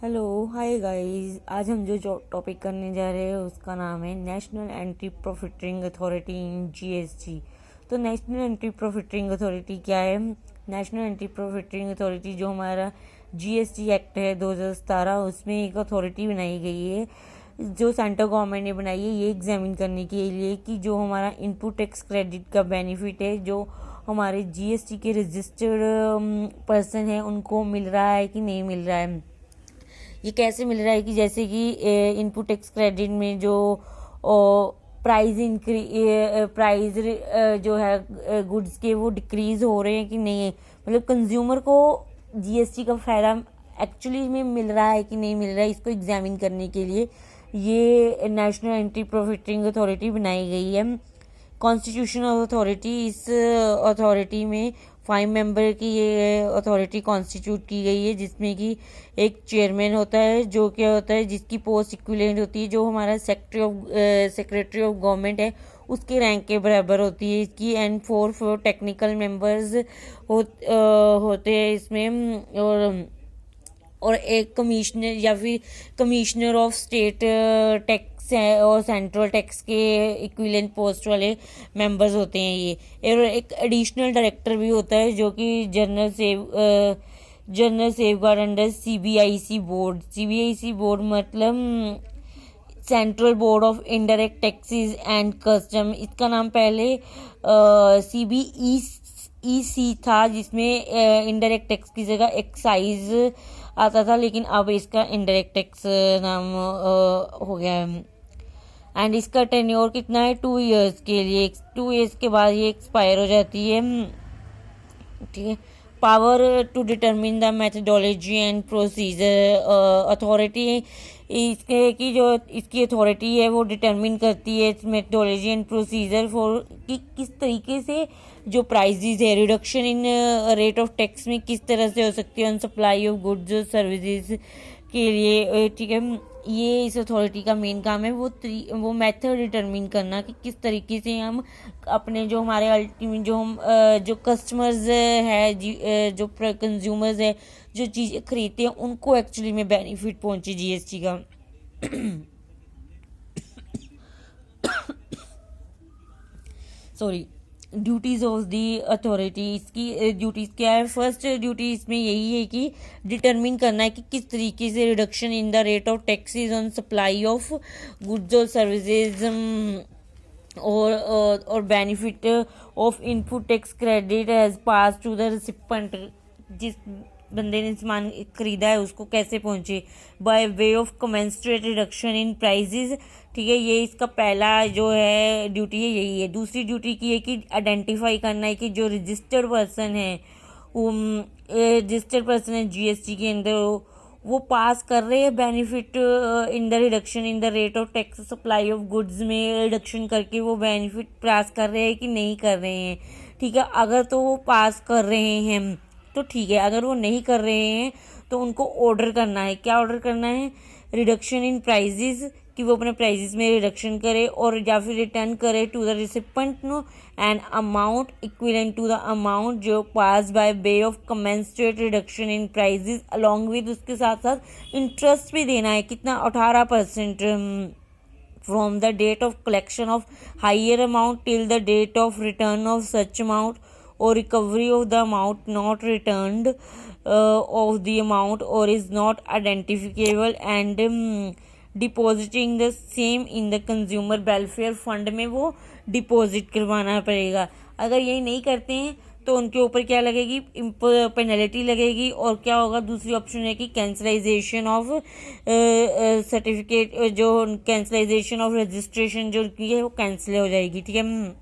Hello hi guys. आज हम जो टॉपिक करने जा रहे हैं उसका नाम है national anti profiting authority in GST. तो नेशनल एंटी प्रॉफिटिंग अथॉरिटी क्या है? नेशनल एंटी प्रॉफिटिंग अथॉरिटी जो हमारा जीएसटी एक्ट है 2017, उसमें एक अथॉरिटी बनाई गई है जो सेंट्रल गवर्नमेंट ने बनाई है ये एग्जामिन करने के लिए कि जो हमारा इनपुट टैक्स क्रेडिट का बेनिफिट है जो हमारे जीएसटी के रजिस्टर्ड पर्सन है उनको मिल रहा है कि नहीं मिल रहा है। ये कैसे मिल रहा है कि जैसे कि इनपुट टैक्स क्रेडिट में जो प्राइस जो है गुड्स के वो डिक्रीज हो रहे हैं कि नहीं, मतलब कंज्यूमर को जीएसटी का फ़ायदा एक्चुअली में मिल रहा है कि नहीं मिल रहा है, इसको एग्जामिन करने के लिए ये नेशनल एंटी प्रॉफिटिंग अथॉरिटी बनाई गई है। कॉन्स्टिट्यूशनल अथॉरिटी, इस अथॉरिटी में 5 मेंबर की ये अथॉरिटी कॉन्स्टिट्यूट की गई है जिसमें कि एक चेयरमैन होता है जो क्या होता है जिसकी पोस्ट इक्विवेलेंट होती है जो हमारा सेक्रेटरी ऑफ गवर्नमेंट है उसके रैंक के बराबर होती है इसकी। एंड 4 टेक्निकल मेंबर्स होते हैं इसमें, और एक कमिश्नर या फिर कमिश्नर ऑफ स्टेट टैक्स और सेंट्रल टैक्स के इक्विवेलेंट पोस्ट वाले मेंबर्स होते हैं ये। और एक एडिशनल डायरेक्टर भी होता है जो कि general safeguard under CBIC board मतलब central board of indirect taxes and custom. इसका नाम पहले सीबीईसी था जिसमें इनडायरेक्ट टैक्स की जगह एक्साइज आता था, लेकिन अब इसका इनडायरेक्ट टैक्स नाम हो गया है। एंड इसका टेन्योर कितना है? 2 इयर्स के लिए। 2 इयर्स के बाद ये एक्सपायर हो जाती है, ठीक है। Power to determine the methodology and procedure, authority इसके की जो इसकी अथॉरिटी है वो डिटरमिन करती है मेथडोलॉजी एंड प्रोसीजर फॉर कि किस तरीके से जो प्राइजेज है reduction in rate of tax में किस तरह से हो सकती है ऑन सप्लाई ऑफ गुड्स और सर्विसेज के लिए, ठीक है। ये इस अथॉरिटी का मेन काम है वो मेथड डिटरमिन करना कि किस तरीके से हम अपने जो हमारे अल्टीमेट जो हम जो कस्टमर्स है जो कंज्यूमर्स है जो चीज़ खरीदते हैं उनको एक्चुअली में बेनिफिट पहुंचे जीएसटी का। Sorry. Duties of the authority, इसकी ड्यूटीज़ क्या है? फर्स्ट ड्यूटी इसमें यही है कि डिटरमिन करना है कि किस तरीके से reduction in the rate of taxes on supply of goods और सर्विसेज और benefit of input tax credit has pass to the recipient. जिस बंदे ने सामान खरीदा है उसको कैसे पहुंचे? By way of commensurate reduction in prices, ठीक है। ये इसका पहला जो है ड्यूटी है यही है। दूसरी ड्यूटी की है कि आइडेंटिफाई करना है कि जो रजिस्टर्ड पर्सन है जीएसटी के अंदर वो पास कर रहे हैं benefit in the reduction in the rate of tax supply of goods में रिडक्शन करके वो बेनिफिट पास कर रहे हैं कि नहीं कर रहे हैं, ठीक है। अगर तो वो पास कर रहे हैं तो ठीक है, अगर वो नहीं कर रहे हैं तो उनको ऑर्डर करना है। क्या ऑर्डर करना है? रिडक्शन इन प्राइजेस, कि वो अपने प्राइजेस में रिडक्शन करे और या फिर रिटर्न करे to the recipient no an amount equivalent to the amount जो pass by way of commensurate reduction in prices along with उसके साथ साथ इंटरेस्ट भी देना है। कितना? 18% from the date of collection of higher amount till the date of return of such amount or recovery of the amount not returned of the amount or is not identifiable and depositing the same in the consumer welfare fund में वो deposit करवाना पड़ेगा। अगर यही नहीं करते हैं तो उनके ऊपर क्या लगेगी? पेनल्टी लगेगी। और क्या होगा? दूसरी ऑप्शन है कि कैंसलाइजेशन ऑफ सर्टिफिकेट, जो कैंसलाइजेशन ऑफ रजिस्ट्रेशन जो उनकी है वो कैंसिल हो जाएगी, ठीक है।